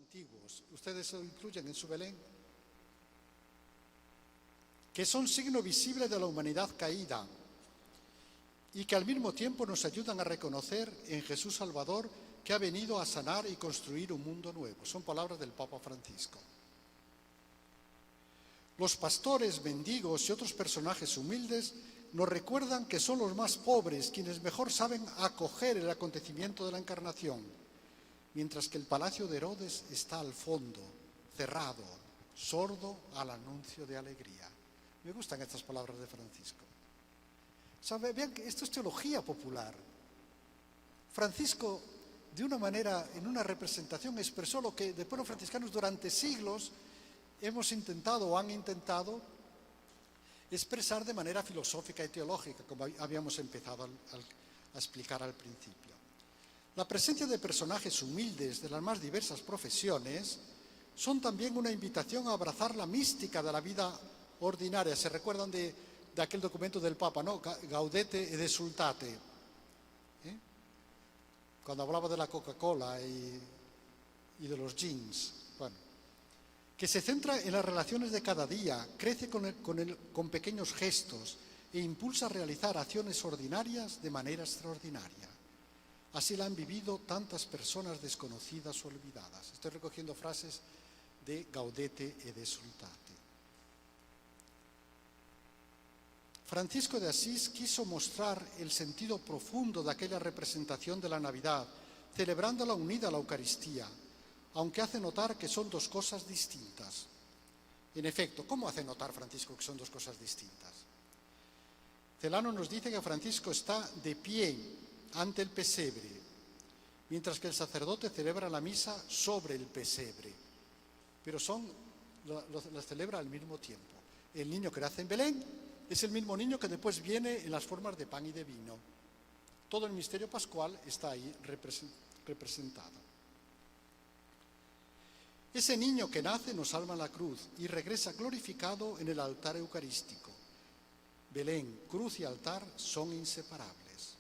antiguos, ustedes lo incluyen en su Belén, que son signo visible de la humanidad caída y que al mismo tiempo nos ayudan a reconocer en Jesús Salvador que ha venido a sanar y construir un mundo nuevo. Son palabras del Papa Francisco. Los pastores, mendigos y otros personajes humildes nos recuerdan que son los más pobres quienes mejor saben acoger el acontecimiento de la Encarnación, mientras que el palacio de Herodes está al fondo, cerrado, sordo al anuncio de alegría. Me gustan estas palabras de Francisco. Vean que esto es teología popular. Francisco, de una manera, en una representación, expresó lo que después los franciscanos durante siglos hemos intentado o han intentado expresar de manera filosófica y teológica, como habíamos empezado a explicar al principio. La presencia de personajes humildes de las más diversas profesiones son también una invitación a abrazar la mística de la vida ordinaria. ¿Se recuerdan de aquel documento del Papa, no? Gaudete ed exultate, cuando hablaba de la Coca-Cola y de los jeans. Bueno, que se centra en las relaciones de cada día, crece con pequeños gestos e impulsa a realizar acciones ordinarias de manera extraordinaria. Así la han vivido tantas personas desconocidas o olvidadas. Estoy recogiendo frases de Gaudete ed exultate. Francisco de Asís quiso mostrar el sentido profundo de aquella representación de la Navidad, celebrándola unida a la Eucaristía, aunque hace notar que son dos cosas distintas. En efecto, ¿cómo hace notar Francisco que son dos cosas distintas? Celano nos dice que Francisco está de pie ante el pesebre, mientras que el sacerdote celebra la misa sobre el pesebre, pero las celebra al mismo tiempo. El niño que nace en Belén es el mismo niño que después viene en las formas de pan y de vino. Todo el misterio pascual está ahí representado. Ese niño que nace nos salva en la cruz y regresa glorificado en el altar eucarístico. Belén, cruz y altar son inseparables.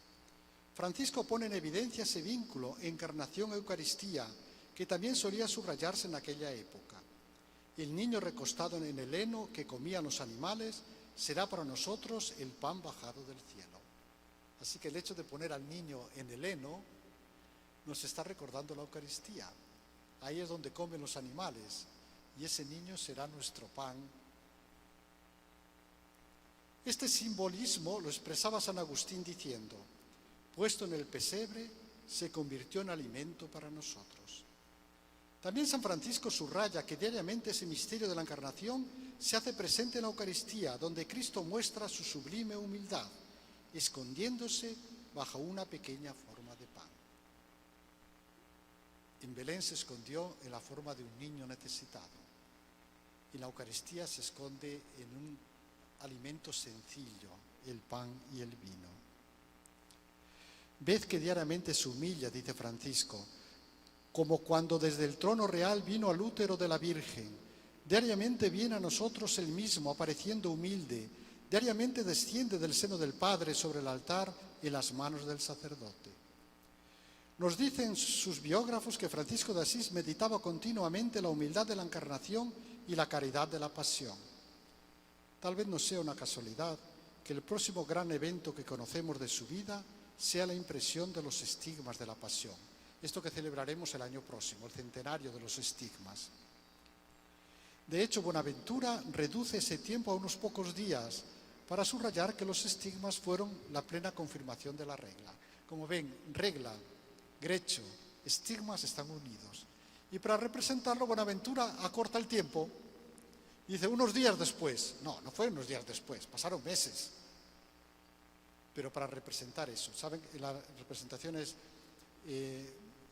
Francisco pone en evidencia ese vínculo encarnación-Eucaristía que también solía subrayarse en aquella época. El niño recostado en el heno que comían los animales será para nosotros el pan bajado del cielo. Así que el hecho de poner al niño en el heno nos está recordando la Eucaristía. Ahí es donde comen los animales y ese niño será nuestro pan. Este simbolismo lo expresaba San Agustín diciendo: puesto en el pesebre, se convirtió en alimento para nosotros. También San Francisco subraya que diariamente ese misterio de la Encarnación se hace presente en la Eucaristía, donde Cristo muestra su sublime humildad, escondiéndose bajo una pequeña forma de pan. En Belén se escondió en la forma de un niño necesitado. En la Eucaristía se esconde en un alimento sencillo, el pan y el vino. Ved que diariamente se humilla, dice Francisco, como cuando desde el trono real vino al útero de la Virgen. Diariamente viene a nosotros el mismo, apareciendo humilde. Diariamente desciende del seno del Padre sobre el altar en las manos del sacerdote. Nos dicen sus biógrafos que Francisco de Asís meditaba continuamente la humildad de la Encarnación y la caridad de la Pasión. Tal vez no sea una casualidad que el próximo gran evento que conocemos de su vida sea la impresión de los estigmas de la Pasión. Esto que celebraremos el año próximo, el centenario de los estigmas. De hecho, Bonaventura reduce ese tiempo a unos pocos días para subrayar que los estigmas fueron la plena confirmación de la regla. Como ven, regla, grecho, estigmas están unidos. Y para representarlo, Bonaventura acorta el tiempo. Dice, unos días después. No, no fue unos días después, pasaron meses. Pero para representar eso, ¿saben? En las representaciones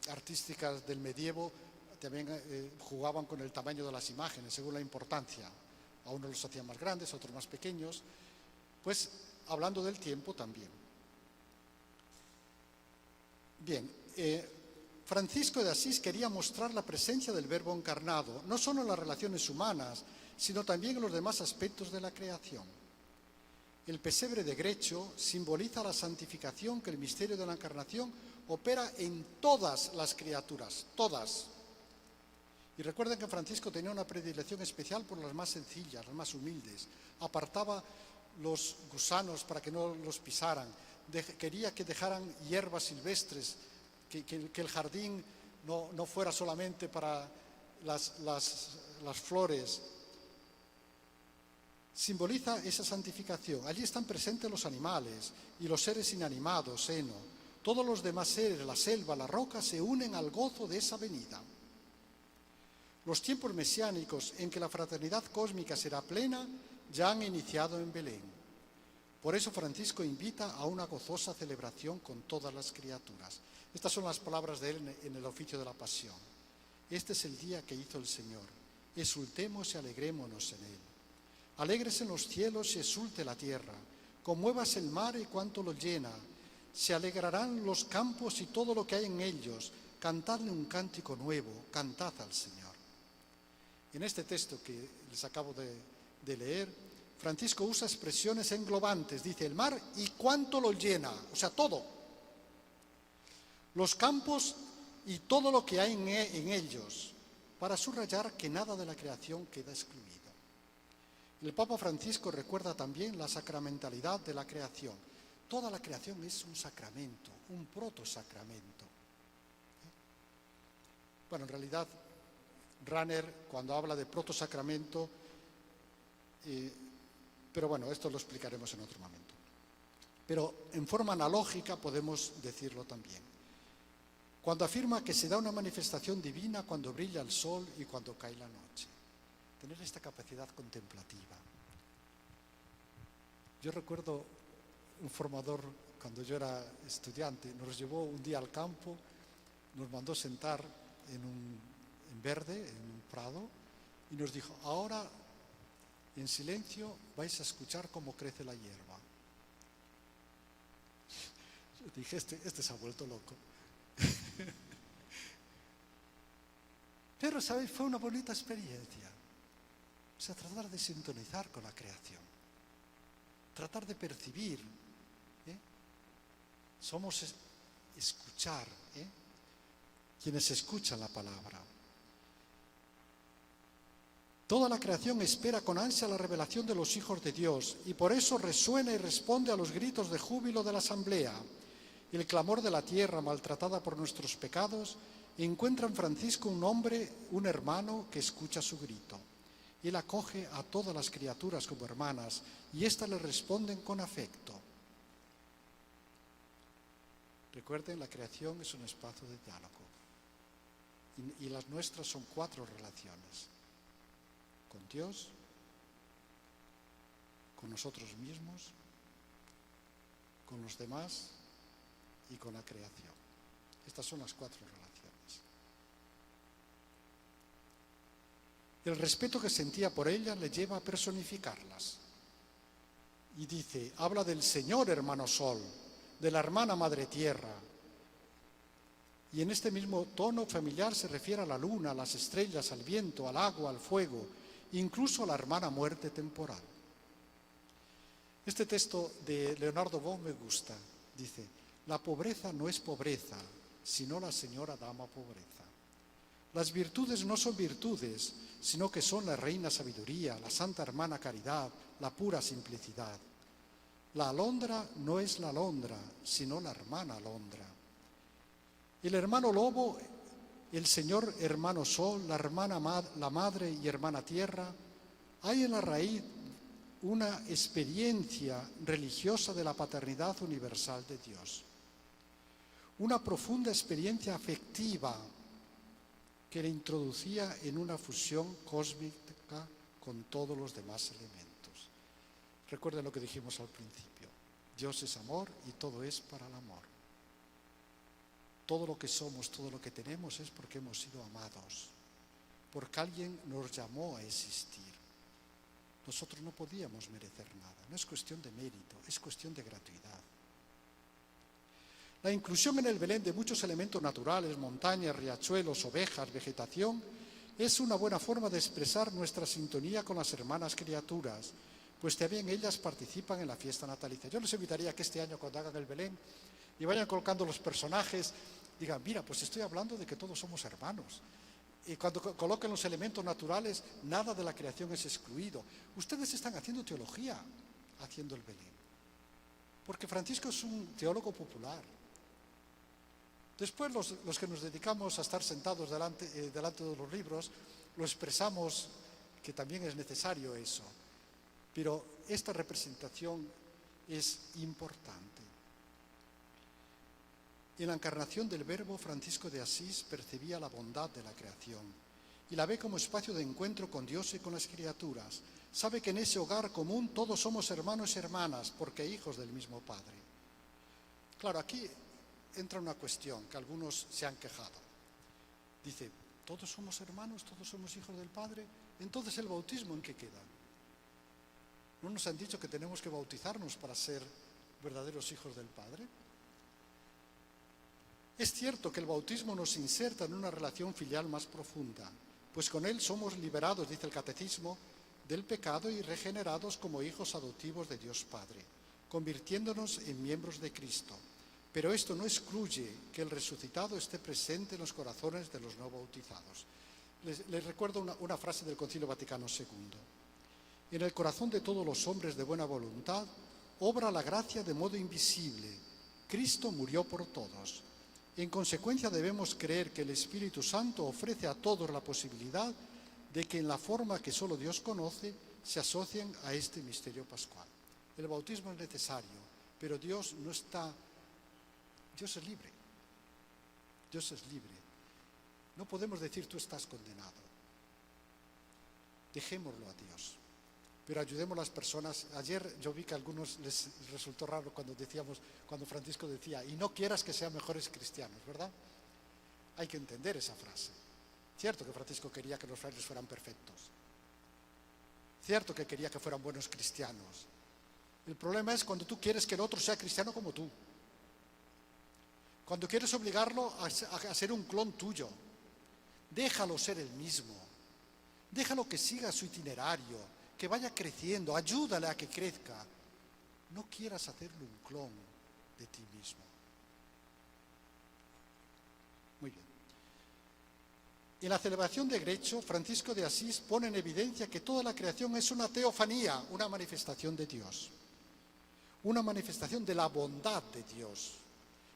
artísticas del medievo también jugaban con el tamaño de las imágenes, según la importancia. A unos los hacían más grandes, a otros más pequeños. Pues, hablando del tiempo también. Bien, Francisco de Asís quería mostrar la presencia del Verbo encarnado, no solo en las relaciones humanas, sino también en los demás aspectos de la creación. El pesebre de Grecho simboliza la santificación que el misterio de la Encarnación opera en todas las criaturas, todas. Y recuerden que Francisco tenía una predilección especial por las más sencillas, las más humildes. Apartaba los gusanos para que no los pisaran. Quería que dejaran hierbas silvestres, que el jardín no fuera solamente para las flores. Simboliza esa santificación. Allí están presentes los animales y los seres inanimados, heno. Todos los demás seres, la selva, la roca, se unen al gozo de esa venida. Los tiempos mesiánicos en que la fraternidad cósmica será plena ya han iniciado en Belén. Por eso Francisco invita a una gozosa celebración con todas las criaturas. Estas son las palabras de él en el oficio de la Pasión. Este es el día que hizo el Señor. Exultemos y alegrémonos en él. Alegres en los cielos y exulte la tierra. Conmuévase el mar y cuanto lo llena. Se alegrarán los campos y todo lo que hay en ellos. Cantadle un cántico nuevo, cantad al Señor. En este texto que les acabo de leer, Francisco usa expresiones englobantes. Dice el mar y cuánto lo llena, o sea, todo. Los campos y todo lo que hay en ellos, para subrayar que nada de la creación queda excluido. El Papa Francisco recuerda también la sacramentalidad de la creación. Toda la creación es un sacramento, un protosacramento. Bueno, en realidad, Rahner, cuando habla de protosacramento, pero bueno, esto lo explicaremos en otro momento. Pero en forma analógica podemos decirlo también. Cuando afirma que se da una manifestación divina cuando brilla el sol y cuando cae la noche. Tener esta capacidad contemplativa. Yo recuerdo un formador, cuando yo era estudiante, nos llevó un día al campo, nos mandó sentar en verde, en un prado, y nos dijo, ahora en silencio vais a escuchar cómo crece la hierba. Yo dije, este se ha vuelto loco. Pero, ¿sabéis? Fue una bonita experiencia. O sea, tratar de sintonizar con la creación. Tratar de percibir. Somos escuchar. Quienes escuchan la palabra. Toda la creación espera con ansia la revelación de los hijos de Dios y por eso resuena y responde a los gritos de júbilo de la asamblea. El clamor de la tierra maltratada por nuestros pecados encuentra en Francisco un hombre, un hermano que escucha su grito. Él acoge a todas las criaturas como hermanas y éstas le responden con afecto. Recuerden, la creación es un espacio de diálogo y las nuestras son 4 relaciones. Con Dios, con nosotros mismos, con los demás y con la creación. Estas son las 4 relaciones. El respeto que sentía por ellas le lleva a personificarlas. Y dice, habla del Señor hermano Sol, de la hermana Madre Tierra. Y en este mismo tono familiar se refiere a la luna, a las estrellas, al viento, al agua, al fuego, incluso a la hermana muerte temporal. Este texto de Leonardo Bosch me gusta. Dice, la pobreza no es pobreza, sino la señora dama pobreza. Las virtudes no son virtudes, sino que son la reina sabiduría, la santa hermana caridad, la pura simplicidad. La alondra no es la alondra, sino la hermana alondra. El hermano lobo, el señor hermano sol, la madre y hermana tierra, hay en la raíz una experiencia religiosa de la paternidad universal de Dios. Una profunda experiencia afectiva que le introducía en una fusión cósmica con todos los demás elementos. Recuerden lo que dijimos al principio. Dios es amor y todo es para el amor. Todo lo que somos, todo lo que tenemos es porque hemos sido amados, porque alguien nos llamó a existir. Nosotros no podíamos merecer nada, no es cuestión de mérito, es cuestión de gratuidad. La inclusión en el Belén de muchos elementos naturales, montañas, riachuelos, ovejas, vegetación, es una buena forma de expresar nuestra sintonía con las hermanas criaturas, pues también ellas participan en la fiesta natalicia. Yo les invitaría a que este año, cuando hagan el Belén y vayan colocando los personajes, digan, mira, pues estoy hablando de que todos somos hermanos. Y cuando colocan los elementos naturales, nada de la creación es excluido. Ustedes están haciendo teología, haciendo el Belén. Porque Francisco es un teólogo popular. Después los que nos dedicamos a estar sentados delante de los libros, lo expresamos que también es necesario eso. Pero esta representación es importante. En la encarnación del Verbo, Francisco de Asís percibía la bondad de la creación y la ve como espacio de encuentro con Dios y con las criaturas. Sabe que en ese hogar común todos somos hermanos y hermanas, porque hijos del mismo Padre. Claro, aquí entra una cuestión que algunos se han quejado. Dice, ¿todos somos hermanos, todos somos hijos del Padre? Entonces, ¿el bautismo en qué queda? ¿No nos han dicho que tenemos que bautizarnos para ser verdaderos hijos del Padre? Es cierto que el bautismo nos inserta en una relación filial más profunda, pues con él somos liberados, dice el Catecismo, del pecado y regenerados como hijos adoptivos de Dios Padre, convirtiéndonos en miembros de Cristo. Pero esto no excluye que el resucitado esté presente en los corazones de los no bautizados. Les recuerdo una frase del Concilio Vaticano II. En el corazón de todos los hombres de buena voluntad obra la gracia de modo invisible. Cristo murió por todos. En consecuencia, debemos creer que el Espíritu Santo ofrece a todos la posibilidad de que en la forma que solo Dios conoce se asocien a este misterio pascual. El bautismo es necesario, pero Dios no está... Dios es libre. Dios es libre. No podemos decir tú estás condenado. Dejémoslo a Dios. Pero ayudemos a las personas. Ayer yo vi que a algunos les resultó raro cuando Francisco decía, y no quieras que sean mejores cristianos, ¿verdad? Hay que entender esa frase. Cierto que Francisco quería que los frailes fueran perfectos. Cierto que quería que fueran buenos cristianos. El problema es cuando tú quieres que el otro sea cristiano como tú. Cuando quieres obligarlo a ser un clon tuyo. Déjalo ser el mismo. Déjalo que siga su itinerario, que vaya creciendo, ayúdale a que crezca. No quieras hacerle un clon de ti mismo. Muy bien. En la celebración de Grecho, Francisco de Asís pone en evidencia que toda la creación es una teofanía, una manifestación de Dios. Una manifestación de la bondad de Dios.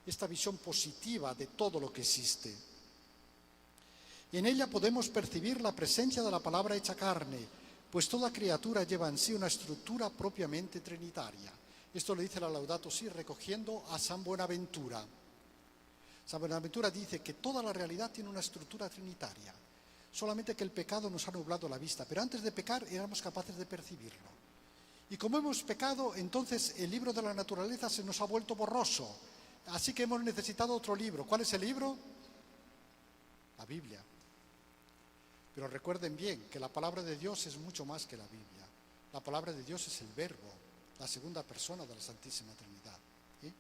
Esta visión positiva de todo lo que existe. En ella podemos percibir la presencia de la palabra hecha carne, pues toda criatura lleva en sí una estructura propiamente trinitaria. Esto lo dice la Laudato Si recogiendo a San Buenaventura. San Buenaventura dice que toda la realidad tiene una estructura trinitaria, solamente que el pecado nos ha nublado la vista, pero antes de pecar éramos capaces de percibirlo. Y como hemos pecado, entonces el libro de la naturaleza se nos ha vuelto borroso, así que hemos necesitado otro libro. ¿Cuál es el libro? La Biblia. Pero recuerden bien que la palabra de Dios es mucho más que la Biblia. La palabra de Dios es el Verbo, la segunda persona de la Santísima Trinidad. ¿Sí?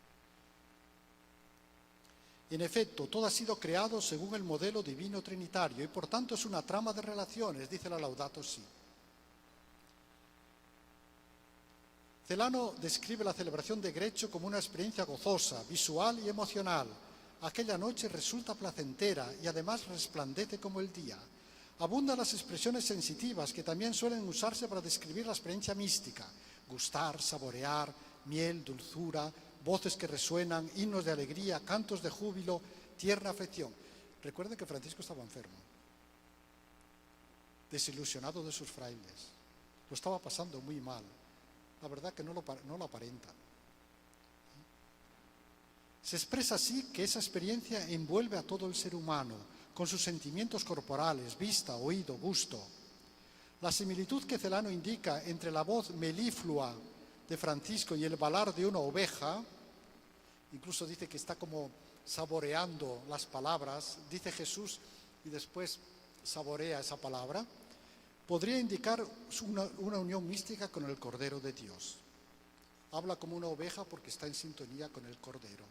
En efecto, todo ha sido creado según el modelo divino trinitario y por tanto es una trama de relaciones, dice la Laudato Si. Celano describe la celebración de Grecho como una experiencia gozosa, visual y emocional. Aquella noche resulta placentera y además resplandece como el día. Abundan las expresiones sensitivas que también suelen usarse para describir la experiencia mística. Gustar, saborear, miel, dulzura, voces que resuenan, himnos de alegría, cantos de júbilo, tierna afección. Recuerden que Francisco estaba enfermo, desilusionado de sus frailes. Lo estaba pasando muy mal. La verdad que no lo aparenta. Se expresa así que esa experiencia envuelve a todo el ser humano, con sus sentimientos corporales, vista, oído, gusto. La similitud que Celano indica entre la voz meliflua de Francisco y el balar de una oveja, incluso dice que está como saboreando las palabras, dice Jesús y después saborea esa palabra, podría indicar una unión mística con el Cordero de Dios. Habla como una oveja porque está en sintonía con el Cordero.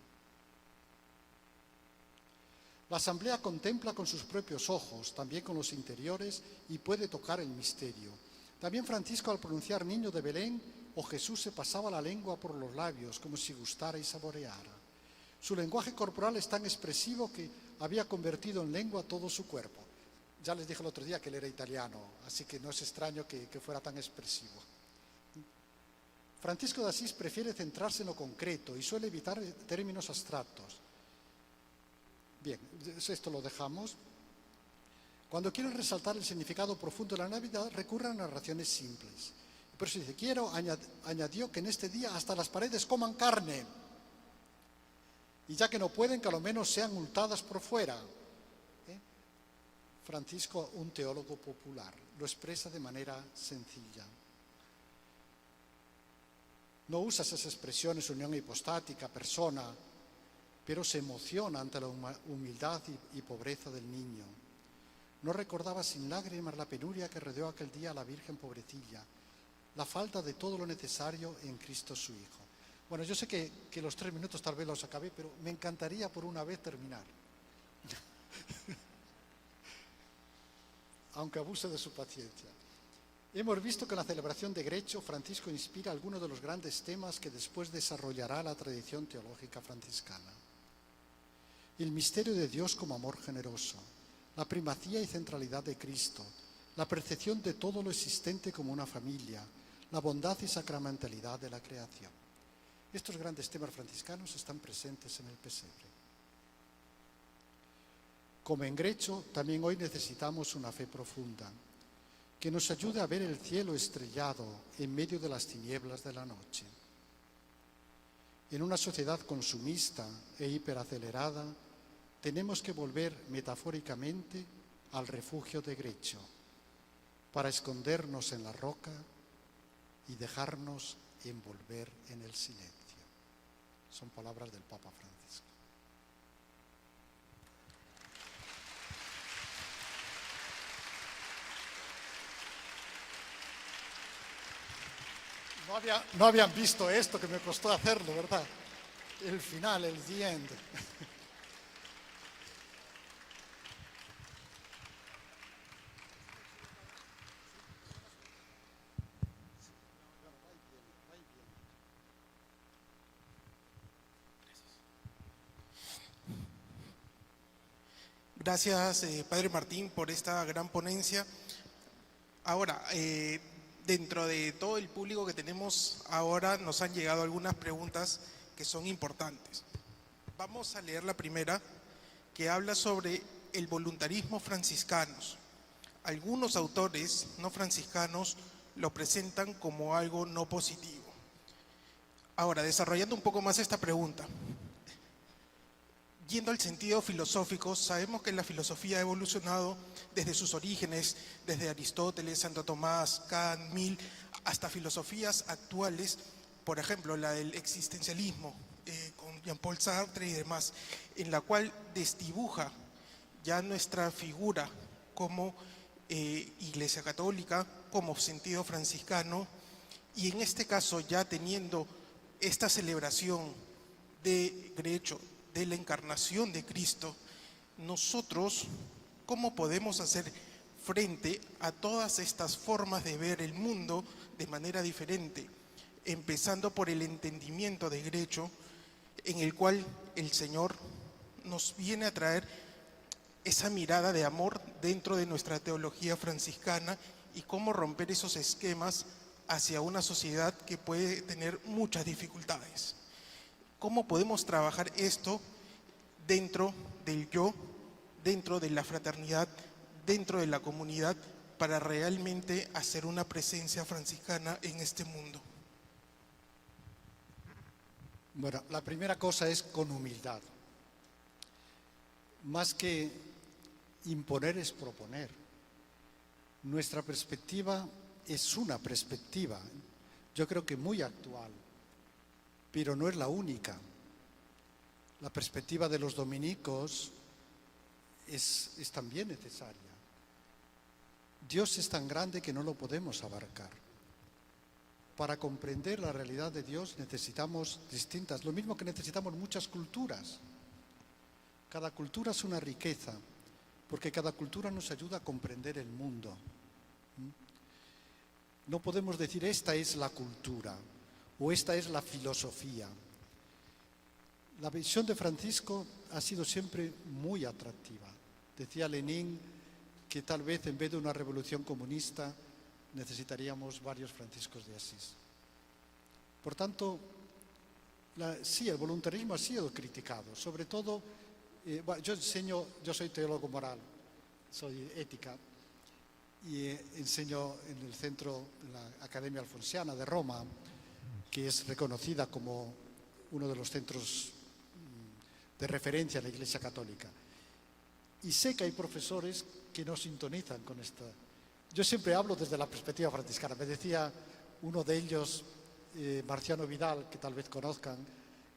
La asamblea contempla con sus propios ojos, también con los interiores, y puede tocar el misterio. También Francisco, al pronunciar niño de Belén o Jesús, se pasaba la lengua por los labios, como si gustara y saboreara. Su lenguaje corporal es tan expresivo que había convertido en lengua todo su cuerpo. Ya les dije el otro día que él era italiano, así que no es extraño que fuera tan expresivo. Francisco de Asís prefiere centrarse en lo concreto y suele evitar términos abstractos. Bien, esto lo dejamos. Cuando quieren resaltar el significado profundo de la Navidad, recurren a narraciones simples. Por eso dice, añadió que en este día hasta las paredes coman carne. Y ya que no pueden, que a lo menos sean multadas por fuera. Francisco, un teólogo popular, lo expresa de manera sencilla. No usa esas expresiones, unión hipostática, persona, pero se emociona ante la humildad y pobreza del niño. No recordaba sin lágrimas la penuria que rodeó aquel día a la Virgen pobrecilla, la falta de todo lo necesario en Cristo su Hijo. Bueno, yo sé que los 3 minutos tal vez los acabé, pero me encantaría por una vez terminar. Aunque abuse de su paciencia. Hemos visto que en la celebración de Grecho, Francisco inspira algunos de los grandes temas que después desarrollará la tradición teológica franciscana. El misterio de Dios como amor generoso, la primacía y centralidad de Cristo, la percepción de todo lo existente como una familia, la bondad y sacramentalidad de la creación. Estos grandes temas franciscanos están presentes en el pesebre. Como en Grecho, también hoy necesitamos una fe profunda, que nos ayude a ver el cielo estrellado en medio de las tinieblas de la noche. En una sociedad consumista e hiperacelerada, tenemos que volver metafóricamente al refugio de Grecho, para escondernos en la roca y dejarnos envolver en el silencio. Son palabras del Papa Francisco. No habían visto esto que me costó hacerlo, ¿verdad? El final, el the end. Gracias, Padre Martín, por esta gran ponencia. Ahora, dentro de todo el público que tenemos ahora, nos han llegado algunas preguntas que son importantes. Vamos a leer la primera, que habla sobre el voluntarismo franciscanos. Algunos autores no franciscanos lo presentan como algo no positivo. Ahora, desarrollando un poco más esta pregunta, yendo al sentido filosófico, sabemos que la filosofía ha evolucionado desde sus orígenes, desde Aristóteles, Santo Tomás, Kant, Mill, hasta filosofías actuales, por ejemplo, la del existencialismo, con Jean-Paul Sartre y demás, en la cual desdibuja ya nuestra figura como Iglesia Católica, como sentido franciscano, y en este caso ya teniendo esta celebración de Grecho, de la encarnación de Cristo, nosotros, ¿cómo podemos hacer frente a todas estas formas de ver el mundo de manera diferente? Empezando por el entendimiento de Grecho, en el cual el Señor nos viene a traer esa mirada de amor dentro de nuestra teología franciscana y cómo romper esos esquemas hacia una sociedad que puede tener muchas dificultades. ¿Cómo podemos trabajar esto dentro del yo, dentro de la fraternidad, dentro de la comunidad, para realmente hacer una presencia franciscana en este mundo? Bueno, la primera cosa es con humildad. Más que imponer es proponer. Nuestra perspectiva es una perspectiva, yo creo que muy actual, pero no es la única. La perspectiva de los dominicos es también necesaria. Dios es tan grande que no lo podemos abarcar. Para comprender la realidad de Dios necesitamos distintas, lo mismo que necesitamos muchas culturas. Cada cultura es una riqueza, porque cada cultura nos ayuda a comprender el mundo. No podemos decir esta es la cultura o esta es la filosofía. La visión de Francisco ha sido siempre muy atractiva. Decía Lenin que tal vez en vez de una revolución comunista necesitaríamos varios Franciscos de Asís. Por tanto, sí, el voluntarismo ha sido criticado, sobre todo, yo soy teólogo moral, soy ética, y enseño en el centro, en la Academia Alfonsiana de Roma, que es reconocida como uno de los centros de referencia de la Iglesia Católica. Y sé que hay profesores que no sintonizan con esta. Yo siempre hablo desde la perspectiva franciscana. Me decía uno de ellos, Marciano Vidal, que tal vez conozcan,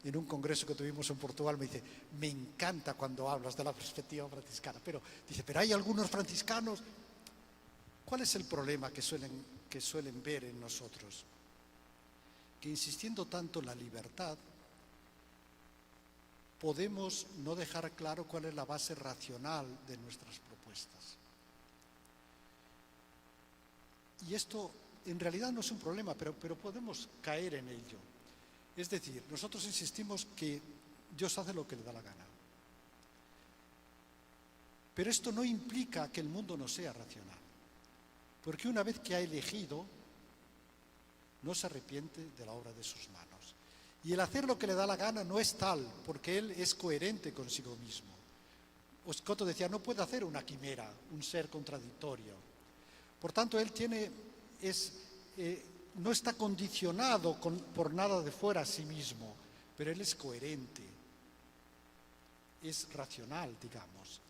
en un congreso que tuvimos en Portugal, me dice, me encanta cuando hablas de la perspectiva franciscana, pero dice, pero hay algunos franciscanos. ¿Cuál es el problema que suelen ver en nosotros? Que insistiendo tanto en la libertad, podemos no dejar claro cuál es la base racional de nuestras propuestas. Y esto en realidad no es un problema, pero podemos caer en ello. Es decir, nosotros insistimos que Dios hace lo que le da la gana. Pero esto no implica que el mundo no sea racional. Porque una vez que ha elegido, no se arrepiente de la obra de sus manos. Y el hacer lo que le da la gana no es tal, porque él es coherente consigo mismo. Oscoto decía, no puede hacer una quimera, un ser contradictorio. Por tanto, él no está condicionado por nada de fuera a sí mismo, pero él es coherente, es racional, digamos.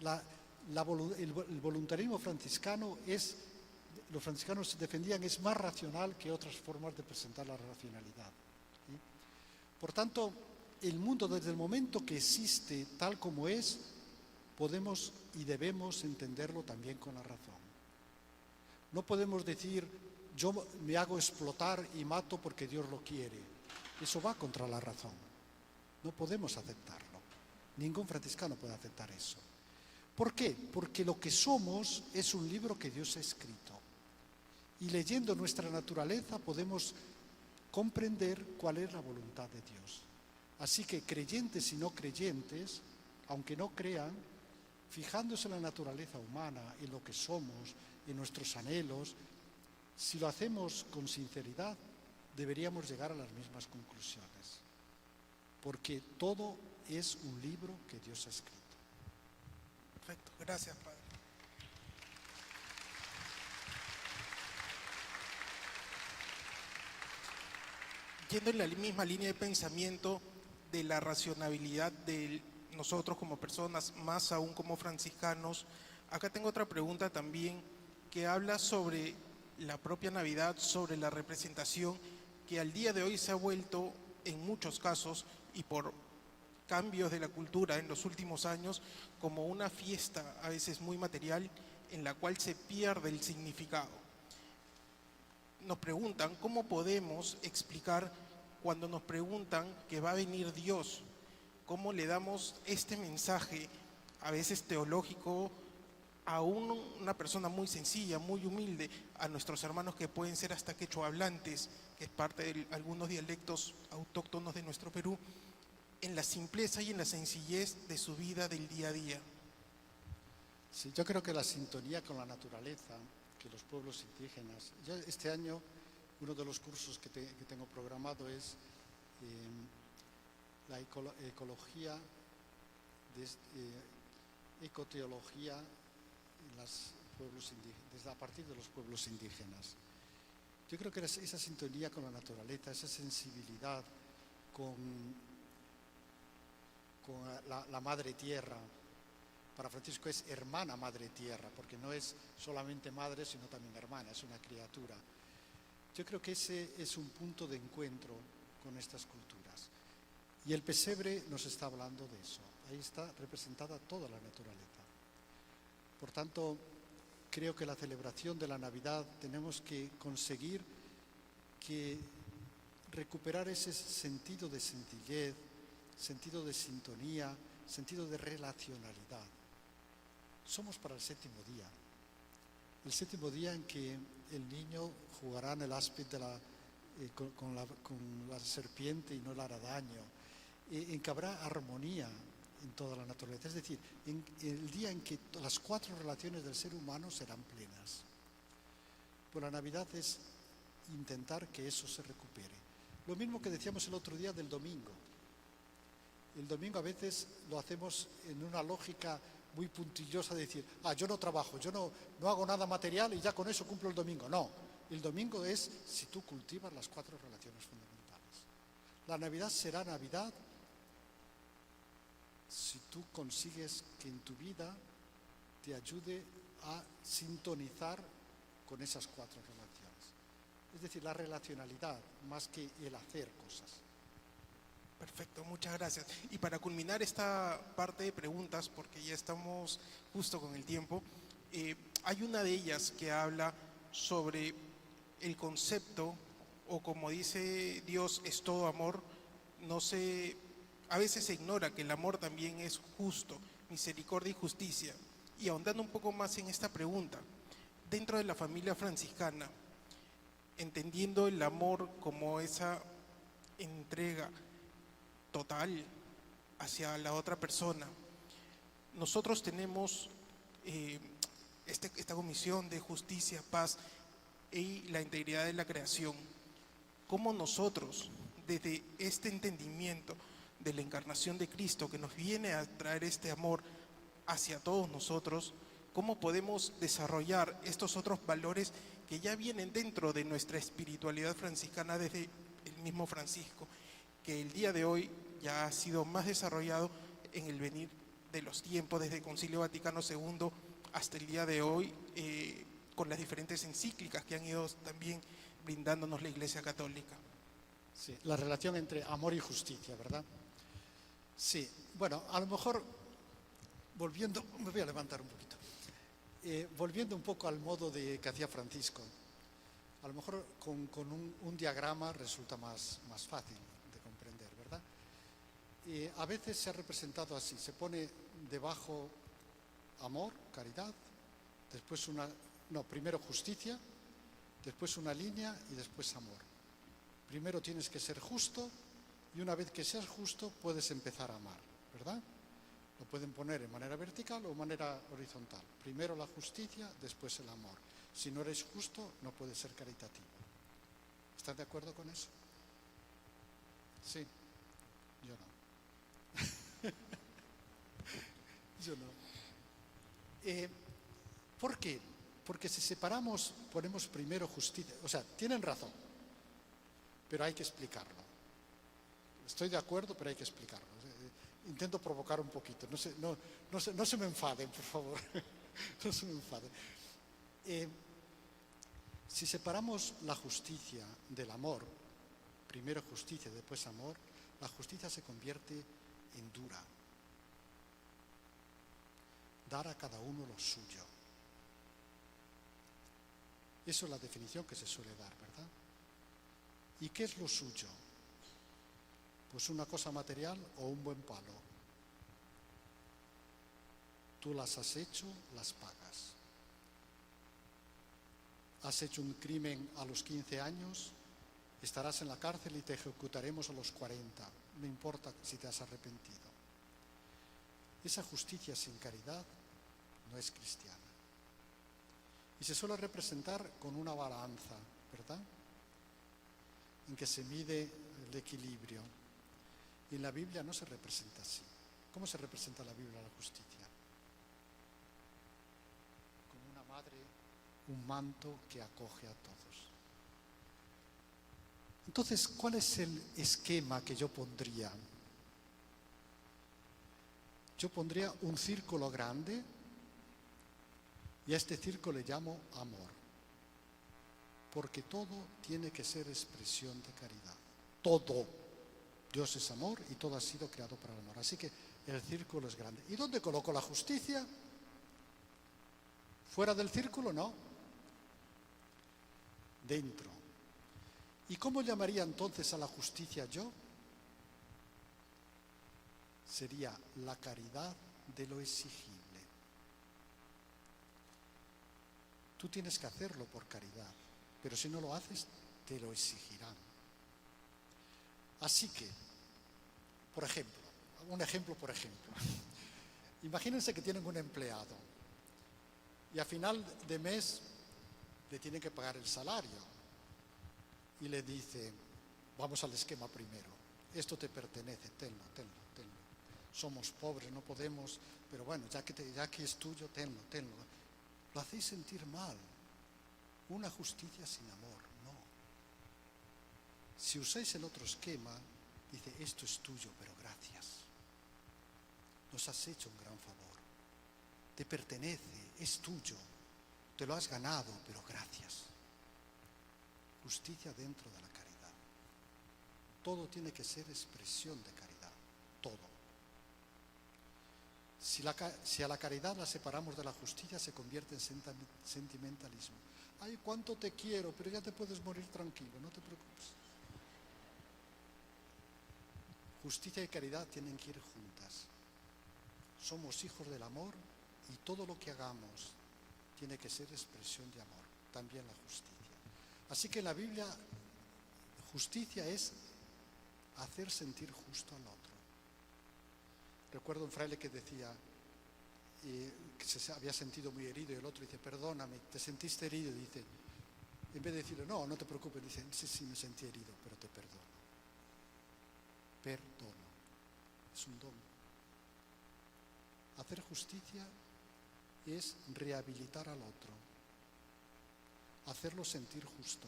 El voluntarismo franciscano los franciscanos defendían, es más racional que otras formas de presentar la racionalidad. ¿Sí? Por tanto, el mundo desde el momento que existe tal como es, podemos y debemos entenderlo también con la razón. No podemos decir, yo me hago explotar y mato porque Dios lo quiere. Eso va contra la razón. No podemos aceptarlo. Ningún franciscano puede aceptar eso. ¿Por qué? Porque lo que somos es un libro que Dios ha escrito. Y leyendo nuestra naturaleza podemos comprender cuál es la voluntad de Dios. Así que creyentes y no creyentes, aunque no crean, fijándose en la naturaleza humana, en lo que somos, en nuestros anhelos, si lo hacemos con sinceridad, deberíamos llegar a las mismas conclusiones. Porque todo es un libro que Dios ha escrito. Perfecto, gracias, Padre. Yendo en la misma línea de pensamiento de la racionalidad de nosotros como personas, más aún como franciscanos, acá tengo otra pregunta también que habla sobre la propia Navidad, sobre la representación que al día de hoy se ha vuelto en muchos casos y por cambios de la cultura en los últimos años como una fiesta a veces muy material en la cual se pierde el significado. Nos preguntan cómo podemos explicar cuando nos preguntan que va a venir Dios, cómo le damos este mensaje a veces teológico a una persona muy sencilla, muy humilde, a nuestros hermanos que pueden ser hasta quechohablantes, que es parte de algunos dialectos autóctonos de nuestro Perú, en la simpleza y en la sencillez de su vida del día a día. Sí, yo creo que la sintonía con la naturaleza, que los pueblos indígenas, ya este año uno de los cursos que tengo programado es la ecología, ecoteología a partir de los pueblos indígenas. Yo creo que esa sintonía con la naturaleza, esa sensibilidad con la madre tierra. Para Francisco es hermana madre tierra, porque no es solamente madre, sino también hermana, es una criatura. Yo creo que ese es un punto de encuentro con estas culturas. Y el pesebre nos está hablando de eso. Ahí está representada toda la naturaleza. Por tanto, creo que la celebración de la Navidad tenemos que conseguir recuperar ese sentido de sencillez, sentido de sintonía, sentido de relacionalidad. Somos para el séptimo día en que el niño jugará en el áspid con la serpiente y no le hará daño, en que habrá armonía en toda la naturaleza. Es decir, en el día en que las 4 relaciones del ser humano serán plenas. Pues la Navidad es intentar que eso se recupere. Lo mismo que decíamos el otro día del domingo. El domingo a veces lo hacemos en una lógica muy puntillosa de decir, yo no trabajo, yo no hago nada material y ya con eso cumplo el domingo. No, el domingo es si tú cultivas las 4 relaciones fundamentales. La Navidad será Navidad si tú consigues que en tu vida te ayude a sintonizar con esas 4 relaciones. Es decir, la relacionalidad más que el hacer cosas. Perfecto, muchas gracias. Y para culminar esta parte de preguntas, porque ya estamos justo con el tiempo, hay una de ellas que habla sobre el concepto, o como dice Dios, es todo amor. A veces se ignora que el amor también es justo, misericordia y justicia. Y ahondando un poco más en esta pregunta, dentro de la familia franciscana, entendiendo el amor como esa entrega total hacia la otra persona, nosotros tenemos esta comisión de justicia, paz y la integridad de la creación. ¿Cómo nosotros, desde este entendimiento de la encarnación de Cristo, que nos viene a traer este amor hacia todos nosotros, cómo podemos desarrollar estos otros valores que ya vienen dentro de nuestra espiritualidad franciscana desde el mismo Francisco, que el día de hoy ya ha sido más desarrollado en el venir de los tiempos, desde el Concilio Vaticano II hasta el día de hoy, con las diferentes encíclicas que han ido también brindándonos la Iglesia Católica? Sí, la relación entre amor y justicia, ¿verdad? Sí, bueno, a lo mejor, me voy a levantar un poquito, volviendo un poco al modo que hacía Francisco, a lo mejor con un diagrama resulta más fácil de comprender, ¿verdad? A veces se ha representado así, se pone debajo amor, caridad, después primero justicia, después una línea y después amor. Primero tienes que ser justo y una vez que seas justo puedes empezar a amar, ¿verdad? Lo pueden poner en manera vertical o en manera horizontal. Primero la justicia, después el amor. Si no eres justo, no puedes ser caritativo. ¿Estás de acuerdo con eso? Sí, yo no. Yo no. ¿Por qué? Porque si separamos, ponemos primero justicia. O sea, tienen razón, pero hay que explicarlo. Estoy de acuerdo, pero hay que explicarlo. Intento provocar un poquito. No se me enfaden, por favor. No se me enfaden. Si separamos la justicia del amor, primero justicia, después amor, la justicia se convierte en dura. Dar a cada uno lo suyo. Eso es la definición que se suele dar, ¿verdad? ¿Y qué es lo suyo? Pues una cosa material o un buen palo. Tú las has hecho, las pagas. Has hecho un crimen a los 15 años, estarás en la cárcel y te ejecutaremos a los 40. No importa si te has arrepentido. Esa justicia sin caridad no es cristiana. Y se suele representar con una balanza, ¿verdad? En que se mide el equilibrio. Y en la Biblia no se representa así. ¿Cómo se representa en la Biblia la justicia? Como una madre, un manto que acoge a todos. Entonces, ¿cuál es el esquema que yo pondría? Yo pondría un círculo grande y a este círculo le llamo amor. Porque todo tiene que ser expresión de caridad. Todo. Dios es amor y todo ha sido creado para el amor. Así que el círculo es grande. ¿Y dónde coloco la justicia? ¿Fuera del círculo? No. Dentro. ¿Y cómo llamaría entonces a la justicia yo? Sería la caridad de lo exigible. Tú tienes que hacerlo por caridad, pero si no lo haces, te lo exigirán. Así que, por ejemplo, un ejemplo por ejemplo. Imagínense que tienen un empleado y a final de mes le tienen que pagar el salario y le dice, vamos al esquema primero, esto te pertenece, tenlo. Somos pobres, no podemos, pero bueno, ya que es tuyo, tenlo. Lo hacéis sentir mal. Una justicia sin amor, no. Si usáis el otro esquema, dice, esto es tuyo, pero gracias. Nos has hecho un gran favor. Te pertenece, es tuyo. Te lo has ganado, pero gracias. Justicia dentro de la caridad. Todo tiene que ser expresión de caridad. Todo. Si a la caridad la separamos de la justicia, se convierte en sentimentalismo. Ay, cuánto te quiero, pero ya te puedes morir tranquilo, no te preocupes. Justicia y caridad tienen que ir juntas. Somos hijos del amor y todo lo que hagamos tiene que ser expresión de amor, también la justicia. Así que en la Biblia, justicia es hacer sentir justo al otro. Recuerdo un fraile que decía que se había sentido muy herido y el otro dice, perdóname, ¿te sentiste herido? Y dice, en vez de decirle, no te preocupes, dice, sí, me sentí herido, pero te perdono. Perdono. Es un don. Hacer justicia es rehabilitar al otro, hacerlo sentir justo.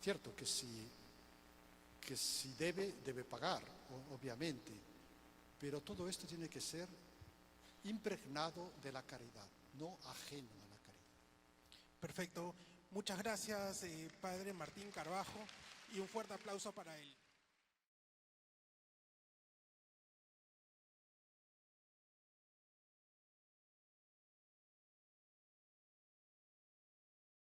Cierto que si debe pagar, obviamente, pero todo esto tiene que ser impregnado de la caridad, no ajeno a la caridad. Perfecto. Muchas gracias, Padre Martín Carbajo, y un fuerte aplauso para él.